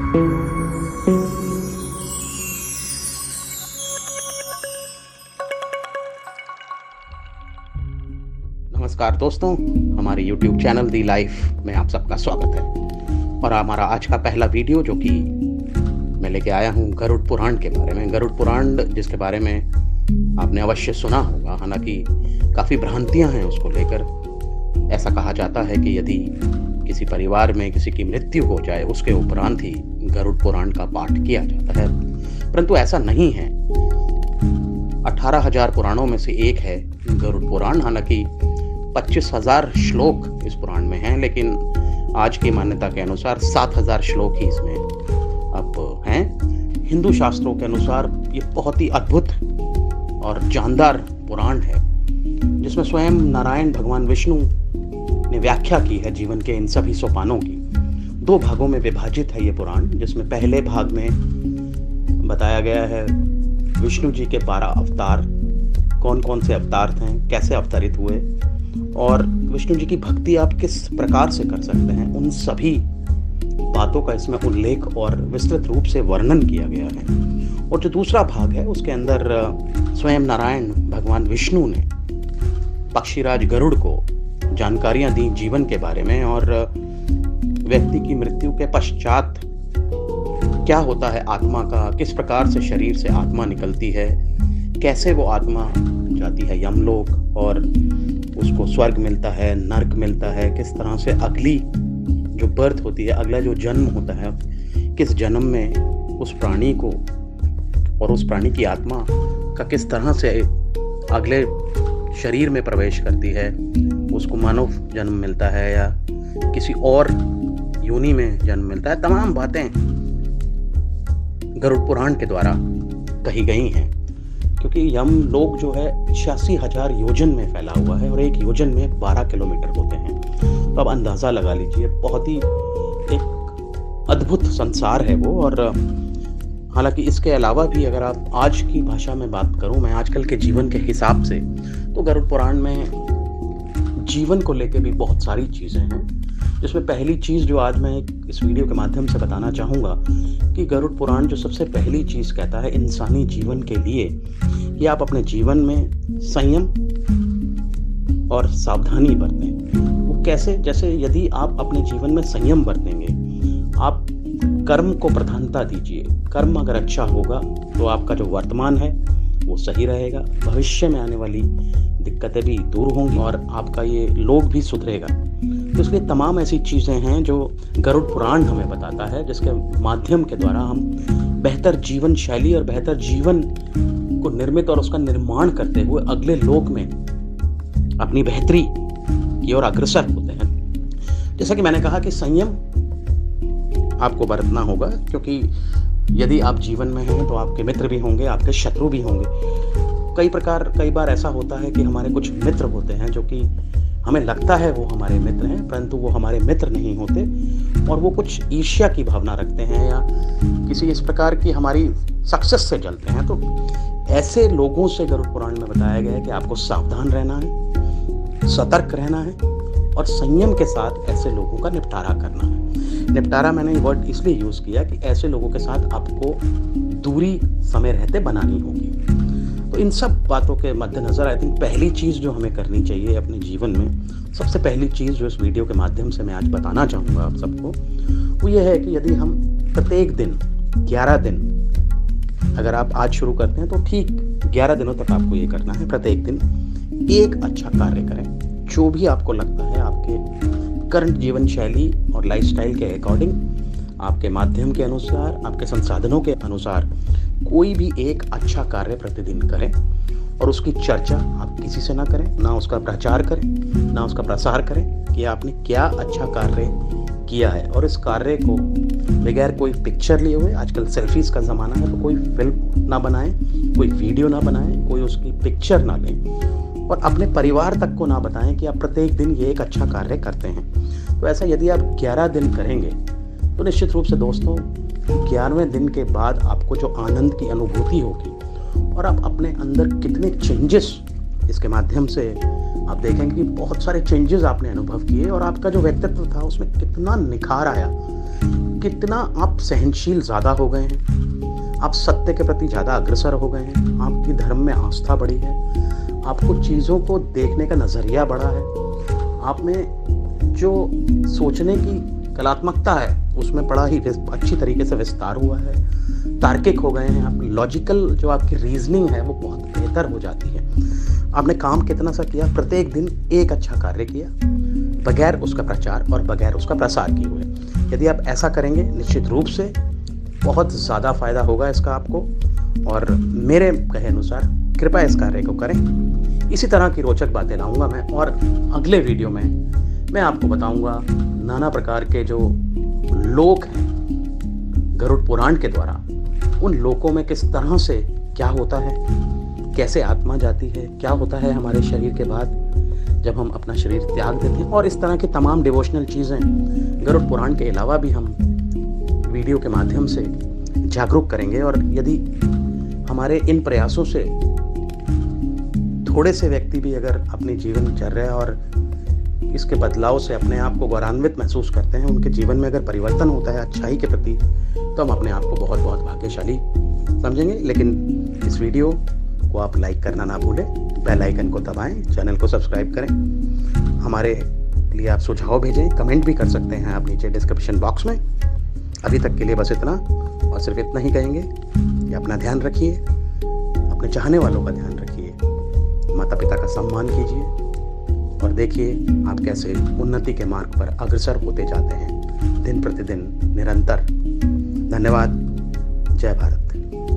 नमस्कार दोस्तों, हमारे YouTube चैनल दी लाइफ में आप सबका स्वागत है। और हमारा आज का पहला वीडियो जो कि मैं लेके आया हूँ गरुड़ पुराण के बारे में। गरुड़ पुराण जिसके बारे में आपने अवश्य सुना होगा, हालांकि काफ़ी भ्रांतियाँ हैं उसको लेकर। ऐसा कहा जाता है कि यदि किसी परिवार में किसी की मृत्यु हो जाए उसके उपरांत ही गरुड़ पुराण का पाठ किया जाता है, परंतु ऐसा नहीं है। 18,000 पुराणों में से एक है गरुड़ पुराण। हालांकि 25,000 श्लोक इस पुराण में हैं, लेकिन आज की मान्यता के अनुसार 7,000 श्लोक ही इसमें अब हैं। हिंदू शास्त्रों के अनुसार ये बहुत ही अद्भुत और जानदार पुराण है, जिसमें स्वयं नारायण भगवान विष्णु ने व्याख्या की है जीवन के इन सभी सोपानों की। 2 भागों में विभाजित है ये पुराण, जिसमें पहले भाग में बताया गया है विष्णु जी के 12 अवतार, कौन कौन से अवतार थे, कैसे अवतरित हुए, और विष्णु जी की भक्ति आप किस प्रकार से कर सकते हैं, उन सभी बातों का इसमें उल्लेख और विस्तृत रूप से वर्णन किया गया है। और जो दूसरा भाग है उसके अंदर स्वयं नारायण भगवान विष्णु ने पक्षीराज गरुड़ को जानकारियां दी जीवन के बारे में, और व्यक्ति की मृत्यु के पश्चात क्या होता है आत्मा का, किस प्रकार से शरीर से आत्मा निकलती है, कैसे वो आत्मा जाती है यमलोक और उसको स्वर्ग मिलता है, नर्क मिलता है, किस तरह से अगली जो बर्थ होती है, अगला जो जन्म होता है, किस जन्म में उस प्राणी को और उस प्राणी की आत्मा का किस तरह से अगले शरीर में प्रवेश करती है, उसको मानव जन्म मिलता है या किसी और योनि में जन्म मिलता है। तमाम बातें गरुड़ पुराण के द्वारा कही गई हैं, क्योंकि यम लोक जो है 86,000 योजन में फैला हुआ है और एक योजन में 12 किलोमीटर होते हैं। तो अब अंदाज़ा लगा लीजिए, बहुत ही एक अद्भुत संसार है वो। और हालांकि इसके अलावा भी अगर आप आज की भाषा में बात करूं, मैं आजकल के जीवन के हिसाब से, तो गरुड़ पुराण में जीवन को लेकर भी बहुत सारी चीज़ें हैं, जिसमें पहली चीज़ जो आज मैं इस वीडियो के माध्यम से बताना चाहूँगा कि गरुड़ पुराण जो सबसे पहली चीज़ कहता है इंसानी जीवन के लिए कि आप अपने जीवन में संयम और सावधानी बरतें। वो कैसे? जैसे यदि आप अपने जीवन में संयम बरतेंगे, आप कर्म को प्रधानता दीजिए। कर्म अगर अच्छा होगा तो आपका जो वर्तमान है वो सही रहेगा, भविष्य में आने वाली दिक्कतें भी दूर होंगी और आपका ये लोक भी सुधरेगा। तो इसलिए तमाम ऐसी चीज़ें हैं जो गरुड़ पुराण हमें बताता है, जिसके माध्यम के द्वारा हम बेहतर जीवन शैली और बेहतर जीवन को निर्मित और उसका निर्माण करते हुए अगले लोक में अपनी बेहतरी की ओर अग्रसर होते हैं। जैसा कि मैंने कहा कि संयम आपको बरतना होगा, क्योंकि यदि आप जीवन में हैं तो आपके मित्र भी होंगे, आपके शत्रु भी होंगे। कई बार ऐसा होता है कि हमारे कुछ मित्र होते हैं जो कि हमें लगता है वो हमारे मित्र हैं, परंतु वो हमारे मित्र नहीं होते और वो कुछ ईर्ष्या की भावना रखते हैं या किसी इस प्रकार की हमारी सक्सेस से जलते हैं। तो ऐसे लोगों से गरुड़ पुराण में बताया गया है कि आपको सावधान रहना है, सतर्क रहना है और संयम के साथ ऐसे लोगों का निपटारा करना है। निपटारा मैंने ये वर्ड इसलिए यूज़ किया कि ऐसे लोगों के साथ आपको दूरी समय रहते बनानी होगी। तो इन सब बातों के मद्देनज़र आई थिंक पहली चीज़ जो हमें करनी चाहिए अपने जीवन में, सबसे पहली चीज़ जो इस वीडियो के माध्यम से मैं आज बताना चाहूँगा आप सबको, वो ये है कि यदि हम प्रत्येक दिन 11 दिन, अगर आप आज शुरू करते हैं तो ठीक 11 दिनों तक आपको ये करना है। प्रत्येक दिन एक अच्छा कार्य करें, जो भी आपको लगता है आपके करंट जीवन शैली और लाइफस्टाइल के अकॉर्डिंग, आपके माध्यम के अनुसार, आपके संसाधनों के अनुसार कोई भी एक अच्छा कार्य प्रतिदिन करें और उसकी चर्चा आप किसी से ना करें, ना उसका प्रचार करें, ना उसका प्रसार करें कि आपने क्या अच्छा कार्य किया है। और इस कार्य को बगैर कोई पिक्चर लिए हुए, आजकल सेल्फीज़ का ज़माना है, तो कोई फिल्म ना बनाएं, कोई वीडियो ना बनाएं, कोई उसकी पिक्चर ना लें और अपने परिवार तक को ना बताएं कि आप प्रत्येक दिन ये एक अच्छा कार्य करते हैं। तो ऐसा यदि आप 11 दिन करेंगे तो निश्चित रूप से दोस्तों 11वें दिन के बाद आपको जो आनंद की अनुभूति होगी और आप अपने अंदर कितने चेंजेस इसके माध्यम से आप देखेंगे कि बहुत सारे चेंजेस आपने अनुभव किए और आपका जो व्यक्तित्व था उसमें कितना निखार आया। कितना आप सहनशील ज़्यादा हो गए हैं, आप सत्य के प्रति ज़्यादा अग्रसर हो गए हैं, आपकी धर्म में आस्था बढ़ी है, आपको चीज़ों को देखने का नज़रिया बढ़ा है, आप में जो सोचने की कलात्मकता है उसमें बड़ा ही अच्छी तरीके से विस्तार हुआ है, तार्किक हो गए हैं आप, लॉजिकल जो आपकी रीजनिंग है वो बहुत बेहतर हो जाती है। आपने काम कितना सा किया, प्रत्येक दिन एक अच्छा कार्य किया बगैर उसका प्रचार और बगैर उसका प्रसार किए हुए। यदि आप ऐसा करेंगे निश्चित रूप से बहुत ज़्यादा फायदा होगा इसका आपको, और मेरे कहे अनुसार कृपया इस कार्य को करें। इसी तरह की रोचक बातें लाऊंगा मैं, और अगले वीडियो में मैं आपको बताऊंगा नाना प्रकार के जो लोक हैं गरुड़ पुराण के द्वारा, उन लोकों में किस तरह से क्या होता है, कैसे आत्मा जाती है, क्या होता है हमारे शरीर के बाद जब हम अपना शरीर त्याग देते हैं, और इस तरह की तमाम डिवोशनल चीज़ें गरुड़ पुराण के अलावा भी हम वीडियो के माध्यम से जागरूक करेंगे। और यदि हमारे इन प्रयासों से थोड़े से व्यक्ति भी अगर अपने जीवन चर्या और इसके बदलाव से अपने आप को गौरवान्वित महसूस करते हैं, उनके जीवन में अगर परिवर्तन होता है अच्छाई के प्रति, तो हम अपने आप को बहुत बहुत भाग्यशाली समझेंगे। लेकिन इस वीडियो को आप लाइक करना ना भूलें, बेल आइकन को दबाएं, चैनल को सब्सक्राइब करें, हमारे लिए आप सुझाव भेजें, कमेंट भी कर सकते हैं आप नीचे डिस्क्रिप्शन बॉक्स में। अभी तक के लिए बस इतना, और सिर्फ इतना ही कहेंगे कि अपना ध्यान रखिए, अपने चाहने वालों का ध्यान रखिए, माता पिता का सम्मान कीजिए, और देखिए आप कैसे उन्नति के मार्ग पर अग्रसर होते जाते हैं दिन प्रतिदिन निरंतर। धन्यवाद। जय भारत।